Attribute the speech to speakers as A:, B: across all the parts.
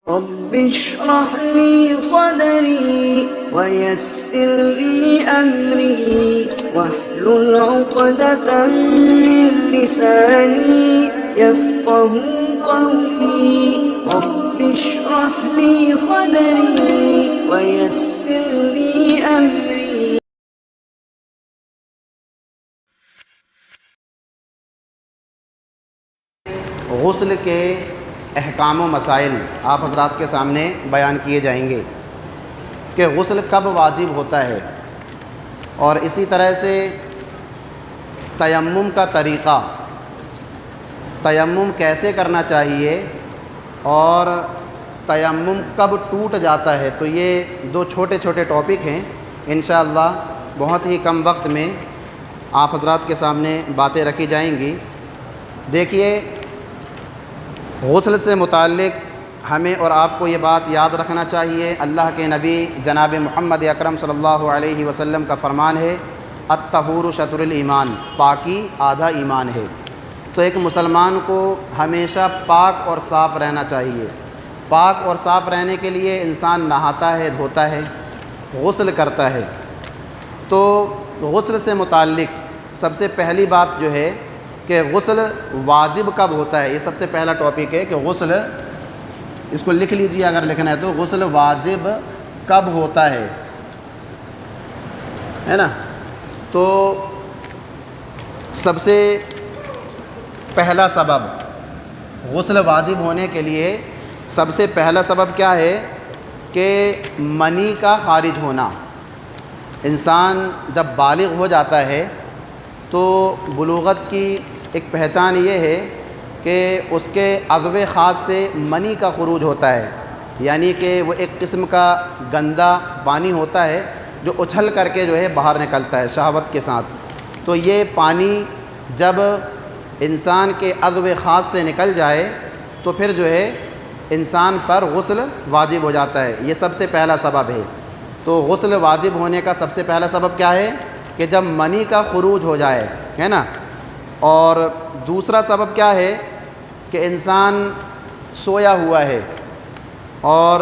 A: رب اشرح لي صدري ويسر لي أمري واحلل عقدة من لساني يفقه قولي رب اشرح لي صدري ويسر لي أمري.
B: غسل کے احکام و مسائل آپ حضرات کے سامنے بیان کیے جائیں گے کہ غسل کب واجب ہوتا ہے، اور اسی طرح سے تیمم کا طریقہ، تیمم کیسے کرنا چاہیے اور تیمم کب ٹوٹ جاتا ہے. تو یہ دو چھوٹے چھوٹے ٹاپک ہیں، انشاءاللہ بہت ہی کم وقت میں آپ حضرات کے سامنے باتیں رکھی جائیں گی. دیکھیے، غسل سے متعلق ہمیں اور آپ کو یہ بات یاد رکھنا چاہیے. اللہ کے نبی جناب محمد اکرم صلی اللہ علیہ وسلم کا فرمان ہے، الطہور شطر الایمان، پاکی آدھا ایمان ہے. تو ایک مسلمان کو ہمیشہ پاک اور صاف رہنا چاہیے. پاک اور صاف رہنے کے لیے انسان نہاتا ہے، دھوتا ہے، غسل کرتا ہے. تو غسل سے متعلق سب سے پہلی بات جو ہے کہ غسل واجب کب ہوتا ہے. یہ سب سے پہلا ٹاپک ہے کہ غسل، اس کو لکھ لیجیے اگر لکھنا ہے تو، غسل واجب کب ہوتا ہے نا. تو سب سے پہلا سبب غسل واجب ہونے کے لیے، سب سے پہلا سبب کیا ہے کہ منی کا خارج ہونا. انسان جب بالغ ہو جاتا ہے تو بلوغت کی ایک پہچان یہ ہے کہ اس کے عضو خاص سے منی کا خروج ہوتا ہے، یعنی کہ وہ ایک قسم کا گندا پانی ہوتا ہے جو اچھل کر کے جو ہے باہر نکلتا ہے شہوت کے ساتھ. تو یہ پانی جب انسان کے عضو خاص سے نکل جائے تو پھر جو ہے انسان پر غسل واجب ہو جاتا ہے. یہ سب سے پہلا سبب ہے. تو غسل واجب ہونے کا سب سے پہلا سبب کیا ہے کہ جب منی کا خروج ہو جائے، ہے نا. اور دوسرا سبب کیا ہے کہ انسان سویا ہوا ہے، اور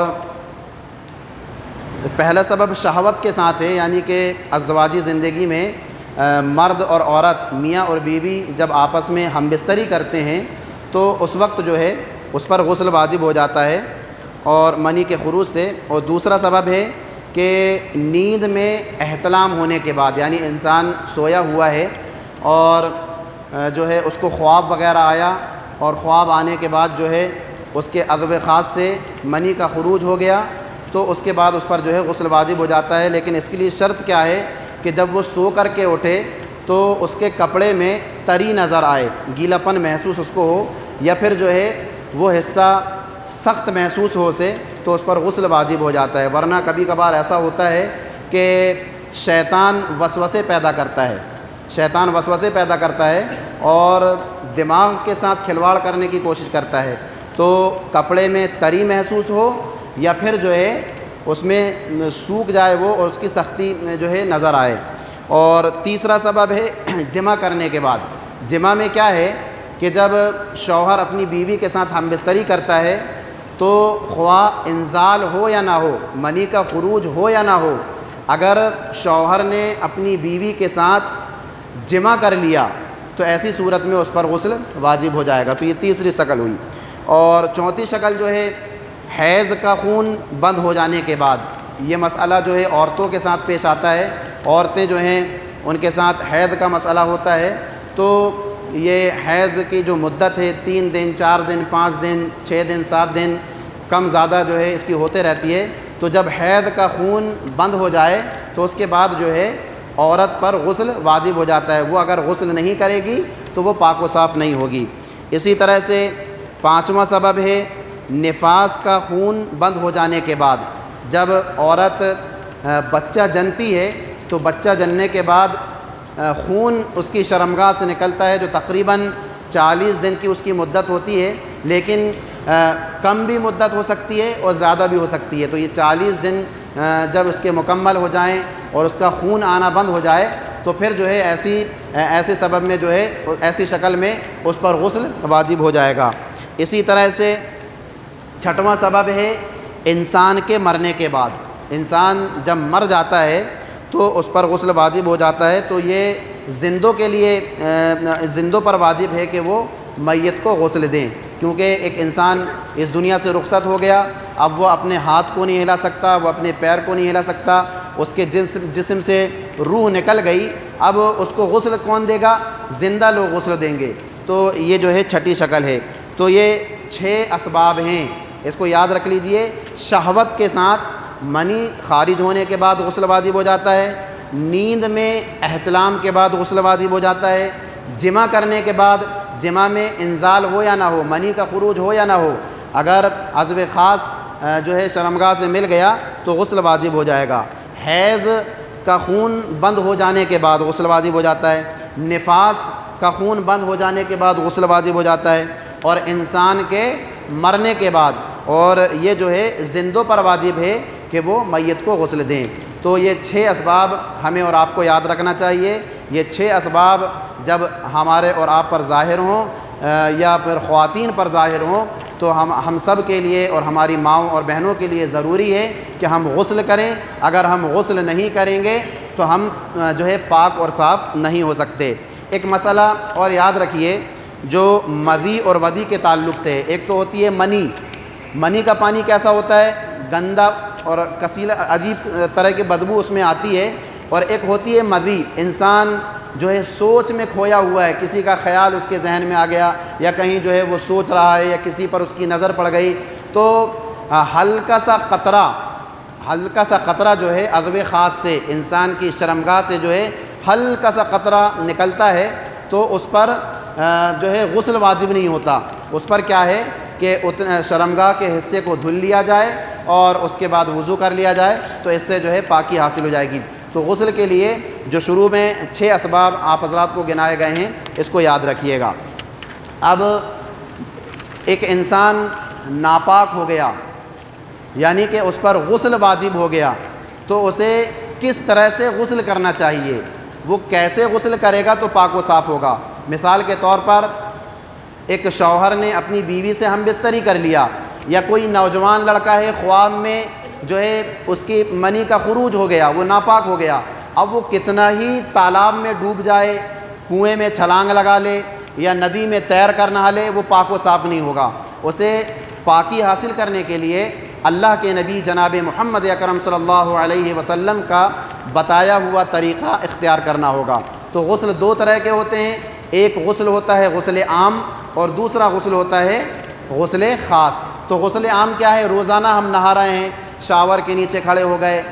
B: پہلا سبب شہوت کے ساتھ ہے، یعنی کہ ازدواجی زندگی میں مرد اور عورت، میاں اور بیوی جب آپس میں ہم بستری کرتے ہیں تو اس وقت جو ہے اس پر غسل واجب ہو جاتا ہے اور منی کے خروج سے. اور دوسرا سبب ہے کہ نیند میں احتلام ہونے کے بعد، یعنی انسان سویا ہوا ہے اور جو ہے اس کو خواب وغیرہ آیا، اور خواب آنے کے بعد جو ہے اس کے عضو خاص سے منی کا خروج ہو گیا، تو اس کے بعد اس پر جو ہے غسل واجب ہو جاتا ہے. لیکن اس کے لیے شرط کیا ہے کہ جب وہ سو کر کے اٹھے تو اس کے کپڑے میں تری نظر آئے، گیلا پن محسوس اس کو ہو، یا پھر جو ہے وہ حصہ سخت محسوس ہو سے، تو اس پر غسل واجب ہو جاتا ہے. ورنہ کبھی کبھار ایسا ہوتا ہے کہ شیطان وسوسے پیدا کرتا ہے، شیطان وسوسے پیدا کرتا ہے اور دماغ کے ساتھ کھلواڑ کرنے کی کوشش کرتا ہے. تو کپڑے میں تری محسوس ہو یا پھر جو ہے اس میں سوکھ جائے وہ اور اس کی سختی جو ہے نظر آئے. اور تیسرا سبب ہے جمع کرنے کے بعد. جمع میں کیا ہے کہ جب شوہر اپنی بیوی کے ساتھ ہم بستری کرتا ہے تو خواہ انزال ہو یا نہ ہو، منی کا خروج ہو یا نہ ہو، اگر شوہر نے اپنی بیوی کے ساتھ جمع کر لیا تو ایسی صورت میں اس پر غسل واجب ہو جائے گا. تو یہ تیسری شکل ہوئی. اور چوتھی شکل جو ہے حیض کا خون بند ہو جانے کے بعد. یہ مسئلہ جو ہے عورتوں کے ساتھ پیش آتا ہے. عورتیں جو ہیں ان کے ساتھ حیض کا مسئلہ ہوتا ہے، تو یہ حیض کی جو مدت ہے 3 دن 4 دن 5 دن 6 دن 7 دن کم زیادہ جو ہے اس کی ہوتے رہتی ہے. تو جب حیض کا خون بند ہو جائے تو اس کے بعد جو ہے عورت پر غسل واجب ہو جاتا ہے. وہ اگر غسل نہیں کرے گی تو وہ پاک و صاف نہیں ہوگی. اسی طرح سے پانچواں سبب ہے نفاس کا خون بند ہو جانے کے بعد. جب عورت بچہ جنتی ہے تو بچہ جننے کے بعد خون اس کی شرمگاہ سے نکلتا ہے، جو تقریباً 40 دن کی اس کی مدت ہوتی ہے، لیکن کم بھی مدت ہو سکتی ہے اور زیادہ بھی ہو سکتی ہے. تو یہ 40 دن جب اس کے مکمل ہو جائیں اور اس کا خون آنا بند ہو جائے تو پھر جو ہے ایسے سبب میں جو ہے ایسی شکل میں اس پر غسل واجب ہو جائے گا. اسی طرح سے چھٹواں سبب ہے انسان کے مرنے کے بعد، انسان جب مر جاتا ہے تو اس پر غسل واجب ہو جاتا ہے، تو یہ زندوں کے لیے زندوں پر واجب ہے کہ وہ میت کو غسل دیں، کیونکہ ایک انسان اس دنیا سے رخصت ہو گیا، اب وہ اپنے ہاتھ کو نہیں ہلا سکتا، وہ اپنے پیر کو نہیں ہلا سکتا، اس کے جسم سے روح نکل گئی، اب اس کو غسل کون دے گا؟ زندہ لوگ غسل دیں گے۔ تو یہ جو ہے چھٹی شکل ہے۔ تو یہ 6 اسباب ہیں، اس کو یاد رکھ لیجئے۔ شہوت کے ساتھ منی خارج ہونے کے بعد غسل واجب ہو جاتا ہے، نیند میں احتلام کے بعد غسل واجب ہو جاتا ہے، جمع کرنے کے بعد، جمع میں انزال ہو یا نہ ہو، منی کا خروج ہو یا نہ ہو، اگر عضو خاص جو ہے شرمگاہ سے مل گیا تو غسل واجب ہو جائے گا، حیض کا خون بند ہو جانے کے بعد غسل واجب ہو جاتا ہے، نفاس کا خون بند ہو جانے کے بعد غسل واجب ہو جاتا ہے، اور انسان کے مرنے کے بعد، اور یہ جو ہے زندوں پر واجب ہے کہ وہ میت کو غسل دیں۔ تو یہ 6 اسباب ہمیں اور آپ کو یاد رکھنا چاہیے۔ یہ 6 اسباب جب ہمارے اور آپ پر ظاہر ہوں یا پھر خواتین پر ظاہر ہوں تو ہم سب کے لیے اور ہماری ماؤں اور بہنوں کے لیے ضروری ہے کہ ہم غسل کریں۔ اگر ہم غسل نہیں کریں گے تو ہم جو ہے پاک اور صاف نہیں ہو سکتے۔ ایک مسئلہ اور یاد رکھیے جو مذی اور ودی کے تعلق سے، ایک تو ہوتی ہے منی۔ منی کا پانی کیسا ہوتا ہے؟ گندا اور کسیلا، عجیب طرح کی بدبو اس میں آتی ہے، اور ایک ہوتی ہے مذی، انسان جو ہے سوچ میں کھویا ہوا ہے، کسی کا خیال اس کے ذہن میں آ گیا یا کہیں جو ہے وہ سوچ رہا ہے یا کسی پر اس کی نظر پڑ گئی، تو ہلکا سا قطرہ جو ہے عضو خاص سے، انسان کی شرمگاہ سے جو ہے ہلکا سا قطرہ نکلتا ہے، تو اس پر جو ہے غسل واجب نہیں ہوتا۔ اس پر کیا ہے کہ شرمگاہ کے حصے کو دھل لیا جائے اور اس کے بعد وضو کر لیا جائے، تو اس سے جو ہے پاکی حاصل ہو جائے گی۔ تو غسل کے لیے جو شروع میں 6 اسباب آپ حضرات کو گنائے گئے ہیں، اس کو یاد رکھیے گا۔ اب ایک انسان ناپاک ہو گیا، یعنی کہ اس پر غسل واجب ہو گیا، تو اسے کس طرح سے غسل کرنا چاہیے، وہ کیسے غسل کرے گا تو پاک و صاف ہوگا۔ مثال کے طور پر ایک شوہر نے اپنی بیوی سے ہم بستری کر لیا، یا کوئی نوجوان لڑکا ہے خواب میں جو ہے اس کی منی کا خروج ہو گیا، وہ ناپاک ہو گیا، اب وہ کتنا ہی تالاب میں ڈوب جائے، کنویں میں چھلانگ لگا لے یا ندی میں تیر کر نہا لے، وہ پاک و صاف نہیں ہوگا۔ اسے پاکی حاصل کرنے کے لیے اللہ کے نبی جناب محمد اکرم صلی اللہ علیہ وسلم کا بتایا ہوا طریقہ اختیار کرنا ہوگا۔ تو غسل 2 طرح کے ہوتے ہیں، ایک غسل ہوتا ہے غسل عام، اور دوسرا غسل ہوتا ہے غسل خاص۔ تو غسل عام کیا ہے؟ روزانہ ہم نہا رہے ہیں، شاور کے نیچے کھڑے ہو گئے،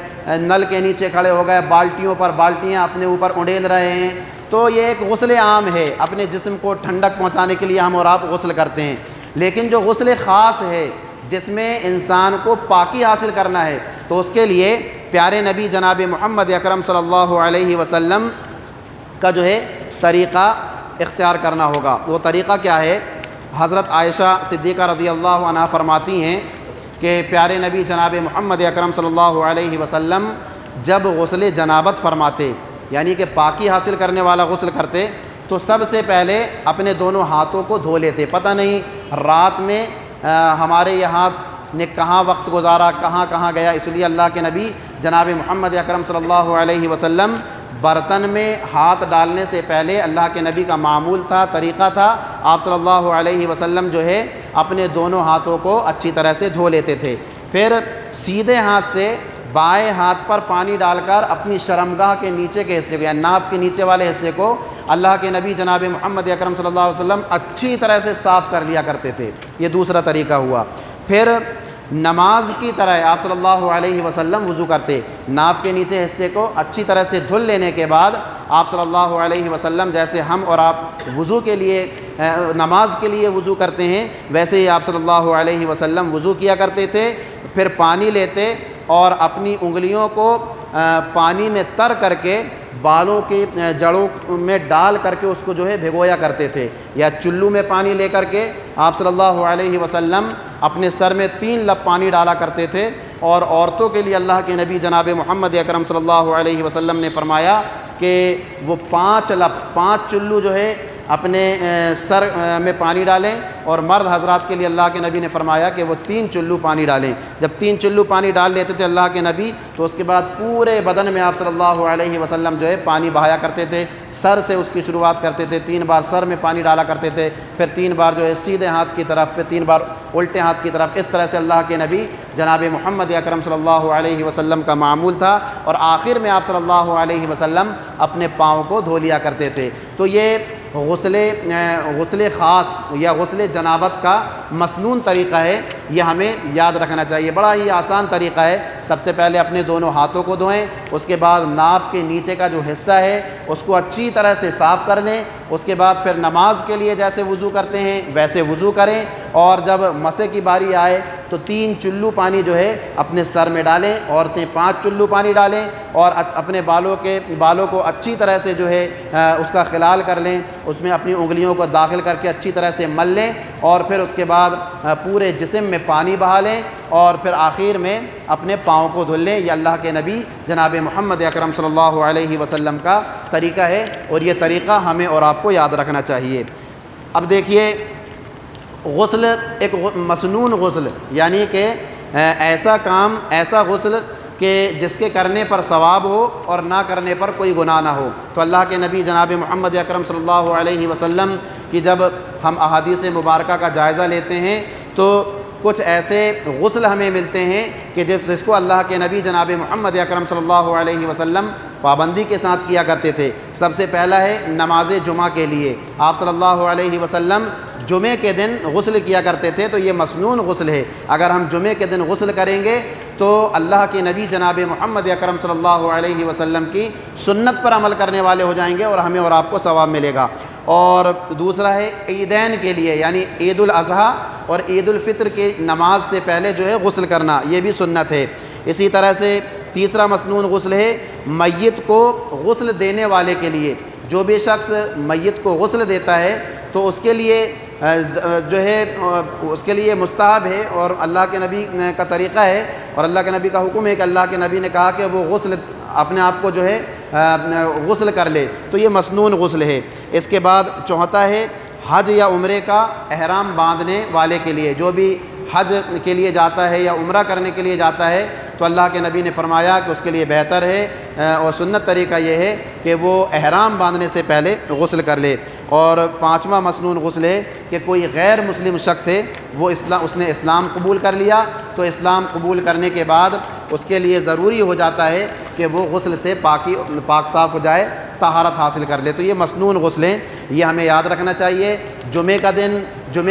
B: نل کے نیچے کھڑے ہو گئے، بالٹیوں پر بالٹیاں اپنے اوپر اڑیل رہے ہیں، تو یہ ایک غسل عام ہے، اپنے جسم کو ٹھنڈک پہنچانے کے لیے ہم اور آپ غسل کرتے ہیں۔ لیکن جو غسل خاص ہے جس میں انسان کو پاکی حاصل کرنا ہے، تو اس کے لیے پیارے نبی جناب محمد اکرم صلی اللہ علیہ وسلم کا جو ہے طریقہ اختیار کرنا ہوگا۔ وہ طریقہ کیا ہے؟ حضرت عائشہ صدیقہ رضی اللہ عنہا فرماتی ہیں کہ پیارے نبی جناب محمد اکرم صلی اللہ علیہ وسلم جب غسل جنابت فرماتے، یعنی کہ پاکی حاصل کرنے والا غسل کرتے، تو سب سے پہلے اپنے دونوں ہاتھوں کو دھو لیتے۔ پتہ نہیں رات میں ہمارے یہ ہاتھ نے کہاں وقت گزارا، کہاں کہاں گیا، اس لیے اللہ کے نبی جناب محمد اکرم صلی اللہ علیہ وسلم برتن میں ہاتھ ڈالنے سے پہلے، اللہ کے نبی کا معمول تھا، طریقہ تھا، آپ صلی اللہ علیہ وسلم جو ہے اپنے دونوں ہاتھوں کو اچھی طرح سے دھو لیتے تھے۔ پھر سیدھے ہاتھ سے بائیں ہاتھ پر پانی ڈال کر اپنی شرمگاہ کے نیچے کے حصے کو، یعنی ناف کے نیچے والے حصے کو اللہ کے نبی جناب محمد اکرم صلی اللہ علیہ وسلم اچھی طرح سے صاف کر لیا کرتے تھے۔ یہ دوسرا طریقہ ہوا۔ پھر نماز کی طرح آپ صلی اللہ علیہ وسلم وضو کرتے، ناف کے نیچے حصے کو اچھی طرح سے دھل لینے کے بعد آپ صلی اللہ علیہ وسلم جیسے ہم اور آپ وضو کے لیے نماز کے لیے وضو کرتے ہیں، ویسے ہی آپ صلی اللہ علیہ وسلم وضو کیا کرتے تھے۔ پھر پانی لیتے اور اپنی انگلیوں کو پانی میں تر کر کے بالوں کی جڑوں میں ڈال کر کے اس کو جو ہے بھگویا کرتے تھے، یا چلو میں پانی لے کر کے آپ صلی اللہ علیہ وسلم اپنے سر میں 3 لب پانی ڈالا کرتے تھے۔ اور عورتوں کے لیے اللہ کے نبی جناب محمد اکرم صلی اللہ علیہ وسلم نے فرمایا کہ وہ 5 لب، 5 چلو جو ہے اپنے سر میں پانی ڈالیں، اور مرد حضرات کے لیے اللہ کے نبی نے فرمایا کہ وہ 3 چلو پانی ڈالیں۔ جب 3 چلو پانی ڈال لیتے تھے اللہ کے نبی تو اس کے بعد پورے بدن میں آپ صلی اللہ علیہ وسلم جو ہے پانی بہایا کرتے تھے، سر سے اس کی شروعات کرتے تھے، 3 بار سر میں پانی ڈالا کرتے تھے، پھر 3 بار جو ہے سیدھے ہاتھ کی طرف، پھر 3 بار الٹے ہاتھ کی طرف، اس طرح سے اللہ کے نبی جناب محمد اکرم صلی اللہ علیہ وسلم کا معمول تھا، اور آخر میں آپ صلی اللہ علیہ وسلم اپنے پاؤں کو دھو لیا کرتے تھے۔ تو یہ غسل خاص یا غسل جنابت کا مسنون طریقہ ہے، یہ ہمیں یاد رکھنا چاہیے۔ بڑا ہی آسان طریقہ ہے۔ سب سے پہلے اپنے دونوں ہاتھوں کو دھوئیں، اس کے بعد ناف کے نیچے کا جو حصہ ہے اس کو اچھی طرح سے صاف کر لیں، اس کے بعد پھر نماز کے لیے جیسے وضو کرتے ہیں ویسے وضو کریں، اور جب مسح کی باری آئے تو 3 چلو پانی جو ہے اپنے سر میں ڈالیں، عورتیں 5 چلو پانی ڈالیں، اور اپنے بالوں کو اچھی طرح سے جو ہے اس کا خلال کر لیں، اس میں اپنی انگلیوں کو داخل کر کے اچھی طرح سے مل لیں، اور پھر اس کے بعد پورے جسم میں پانی بہا لیں، اور پھر آخر میں اپنے پاؤں کو دھل لیں۔ یہ اللہ کے نبی جناب محمد اکرم صلی اللہ علیہ وسلم کا طریقہ ہے، اور یہ طریقہ ہمیں اور آپ کو یاد رکھنا چاہیے۔ اب دیکھیے، غسل ایک مسنون غسل، یعنی کہ ایسا کام، ایسا غسل کہ جس کے کرنے پر ثواب ہو اور نہ کرنے پر کوئی گناہ نہ ہو۔ تو اللہ کے نبی جناب محمد اکرم صلی اللہ علیہ وسلم کی جب ہم احادیث مبارکہ کا جائزہ لیتے ہیں تو کچھ ایسے غسل ہمیں ملتے ہیں کہ جس کو اللہ کے نبی جناب محمد اکرم صلی اللہ علیہ وسلم پابندی کے ساتھ کیا کرتے تھے۔ سب سے پہلا ہے نماز جمعہ کے لیے آپ صلی اللہ علیہ وسلم جمعے کے دن غسل کیا کرتے تھے، تو یہ مسنون غسل ہے۔ اگر ہم جمعے کے دن غسل کریں گے تو اللہ کے نبی جناب محمد اکرم صلی اللہ علیہ وسلم کی سنت پر عمل کرنے والے ہو جائیں گے، اور ہمیں اور آپ کو ثواب ملے گا۔ اور دوسرا ہے عیدین کے لیے، یعنی عید الاضحیٰ اور عید الفطر کی نماز سے پہلے جو ہے غسل کرنا، یہ بھی سنت ہے۔ اسی طرح سے تیسرا مسنون غسل ہے میت کو غسل دینے والے کے لیے۔ جو بھی شخص میت کو غسل دیتا ہے تو اس کے لیے جو ہے اس کے لیے مستحب ہے، اور اللہ کے نبی کا طریقہ ہے اور اللہ کے نبی کا حکم ہے کہ اللہ کے نبی نے کہا کہ وہ غسل اپنے آپ کو جو ہے غسل کر لے، تو یہ مسنون غسل ہے۔ اس کے بعد چوتھا ہے حج یا عمرے کا احرام باندھنے والے کے لیے۔ جو بھی حج کے لیے جاتا ہے یا عمرہ کرنے کے لیے جاتا ہے تو اللہ کے نبی نے فرمایا کہ اس کے لیے بہتر ہے اور سنت طریقہ یہ ہے کہ وہ احرام باندھنے سے پہلے غسل کر لے۔ اور پانچواں مسنون غسل ہے کہ کوئی غیر مسلم شخص ہے، وہ اس نے اسلام قبول کر لیا، تو اسلام قبول کرنے کے بعد اس کے لیے ضروری ہو جاتا ہے کہ وہ غسل سے پاک صاف ہو جائے، طہارت حاصل کر لے۔ تو یہ مسنون غسل ہیں، یہ ہمیں یاد رکھنا چاہیے۔ جمعے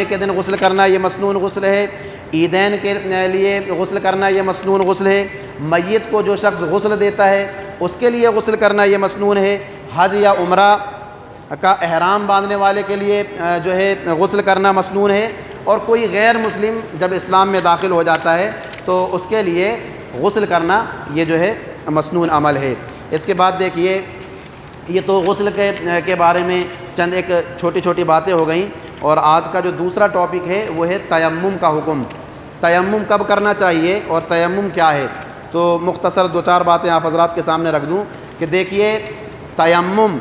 B: کے دن غسل کرنا یہ مسنون غسل ہے۔ عیدین کے لیے غسل کرنا یہ مسنون غسل ہے۔ میت کو جو شخص غسل دیتا ہے اس کے لیے غسل کرنا یہ مسنون ہے۔ حج یا عمرہ کا احرام باندھنے والے کے لیے جو ہے غسل کرنا مسنون ہے۔ اور کوئی غیر مسلم جب اسلام میں داخل ہو جاتا ہے تو اس کے لیے غسل کرنا یہ جو ہے مسنون عمل ہے۔ اس کے بعد دیکھیے، یہ تو غسل کے بارے میں چند ایک چھوٹی چھوٹی باتیں ہو گئیں، اور آج کا جو دوسرا ٹاپک ہے وہ ہے تیمم کا حکم۔ تیمم کب کرنا چاہیے اور تیمم کیا ہے؟ تو مختصر 2-4 باتیں آپ حضرات کے سامنے رکھ دوں کہ دیکھیے، تیمم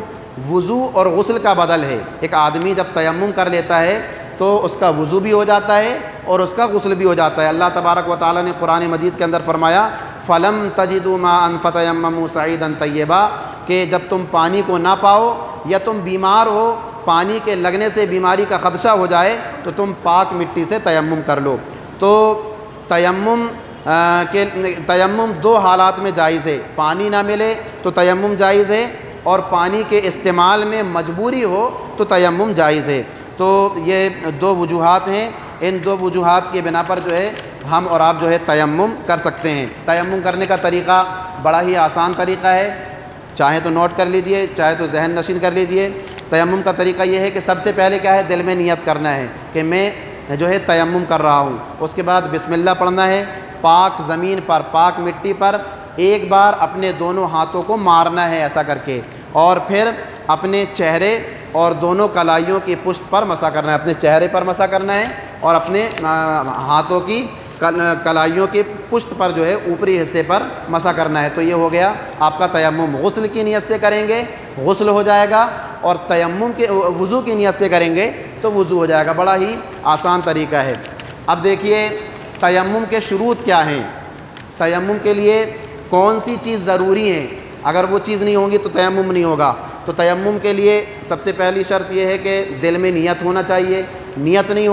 B: وضو اور غسل کا بدل ہے۔ ایک آدمی جب تیمم کر لیتا ہے تو اس کا وضو بھی ہو جاتا ہے اور اس کا غسل بھی ہو جاتا ہے۔ اللہ تبارک و تعالیٰ نے قرآن مجید کے اندر فرمایا فَلَمْ تَجِدُوا مَاءً فَتَيَمَّمُوا صَعِيدًا طَيِّبًا، کہ جب تم پانی کو نہ پاؤ یا تم بیمار ہو، پانی کے لگنے سے بیماری کا خدشہ ہو جائے تو تم پاک مٹی سے تیمم کر لو۔ تو تیمم 2 حالات میں جائز ہے، پانی نہ ملے تو تیمم جائز ہے، اور پانی کے استعمال میں مجبوری ہو تو تیمم جائز ہے۔ تو یہ 2 وجوہات ہیں، ان 2 وجوہات کی بنا پر جو ہے ہم اور آپ جو ہے تیمم کر سکتے ہیں۔ تیمم کرنے کا طریقہ بڑا ہی آسان طریقہ ہے، چاہے تو نوٹ کر لیجئے، چاہے تو ذہن نشین کر لیجئے۔ تیمم کا طریقہ یہ ہے کہ سب سے پہلے کیا ہے، دل میں نیت کرنا ہے کہ میں جو ہے تیمم کر رہا ہوں۔ اس کے بعد بسم اللہ پڑھنا ہے، پاک زمین پر، پاک مٹی پر ایک بار اپنے دونوں ہاتھوں کو مارنا ہے ایسا کر کے، اور پھر اپنے چہرے اور دونوں کلائیوں کی پشت پر مسح کرنا ہے، اپنے چہرے پر مسح کرنا ہے اور اپنے ہاتھوں کی کلائیوں کی پشت پر جو ہے اوپری حصے پر مسح کرنا ہے۔ تو یہ ہو گیا آپ کا تیمم۔ غسل کی نیت سے کریں گے غسل ہو جائے گا، اور تیمم کے وضو کی نیت سے کریں گے تو وضو ہو جائے گا۔ بڑا ہی آسان طریقہ ہے۔ اب دیکھیے تیمم کے شروط کیا ہیں، تیمم کے لیے کون سی چیز ضروری ہے، اگر وہ چیز نہیں ہوگی تو تیمم نہیں ہوگا۔ تو تیمم کے لیے سب سے پہلی شرط یہ ہے کہ دل میں نیت ہونا چاہیے، نیت نہیں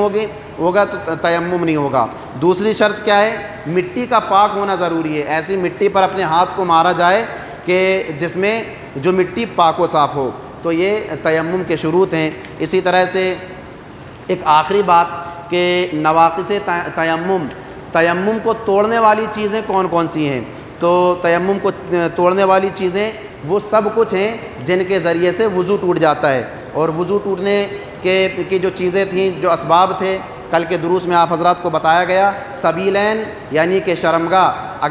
B: ہوگا تو تیمم نہیں ہوگا۔ دوسری شرط کیا ہے، مٹی کا پاک ہونا ضروری ہے، ایسی مٹی پر اپنے ہاتھ کو مارا جائے کہ جس میں جو مٹی پاک و صاف ہو۔ تو یہ تیمم کے شروط ہیں۔ اسی طرح سے ایک آخری بات کہ نواقص تیمم کو توڑنے والی چیزیں کون کون سی ہیں۔ تو تیمم کو توڑنے والی چیزیں وہ سب کچھ ہیں جن کے ذریعے سے وضو ٹوٹ جاتا ہے، اور وضو ٹوٹنے کی جو چیزیں تھیں، جو اسباب تھے، کل کے دروس میں آپ حضرات کو بتایا گیا۔ سبیلین یعنی کہ شرمگاہ،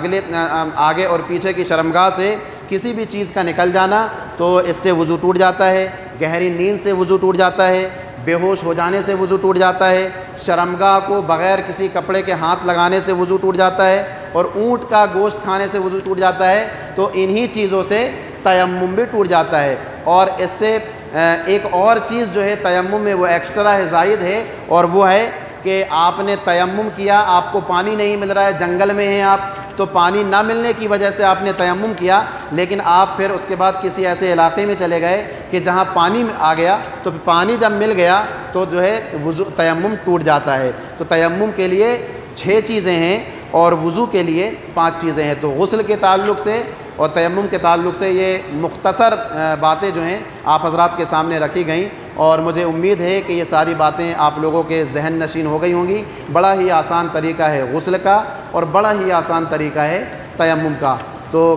B: آگے اور پیچھے کی شرمگاہ سے کسی بھی چیز کا نکل جانا تو اس سے وضو ٹوٹ جاتا ہے۔ گہری نیند سے وضو ٹوٹ جاتا ہے، بے ہوش ہو جانے سے وضو ٹوٹ جاتا ہے، شرمگاہ کو بغیر کسی کپڑے کے ہاتھ لگانے سے وضو ٹوٹ جاتا ہے، اور اونٹ کا گوشت کھانے سے وضو ٹوٹ جاتا ہے۔ تو انہی چیزوں سے تیمم بھی ٹوٹ جاتا ہے۔ اور اس سے ایک اور چیز جو ہے تیمم میں وہ ایکسٹرا ہے، زائد ہے، اور وہ ہے کہ آپ نے تیمم کیا، آپ کو پانی نہیں مل رہا ہے، جنگل میں ہیں آپ، تو پانی نہ ملنے کی وجہ سے آپ نے تیمم کیا، لیکن آپ پھر اس کے بعد کسی ایسے علاقے میں چلے گئے کہ جہاں پانی آ گیا، تو پانی جب مل گیا تو جو ہے تیمم ٹوٹ جاتا ہے۔ تو تیمم کے لیے 6 چیزیں ہیں اور وضو کے لیے 5 چیزیں ہیں۔ تو غسل کے تعلق سے اور تیمم کے تعلق سے یہ مختصر باتیں جو ہیں آپ حضرات کے سامنے رکھی گئیں، اور مجھے امید ہے کہ یہ ساری باتیں آپ لوگوں کے ذہن نشین ہو گئی ہوں گی۔ بڑا ہی آسان طریقہ ہے غسل کا، اور بڑا ہی آسان طریقہ ہے تیمم کا۔ تو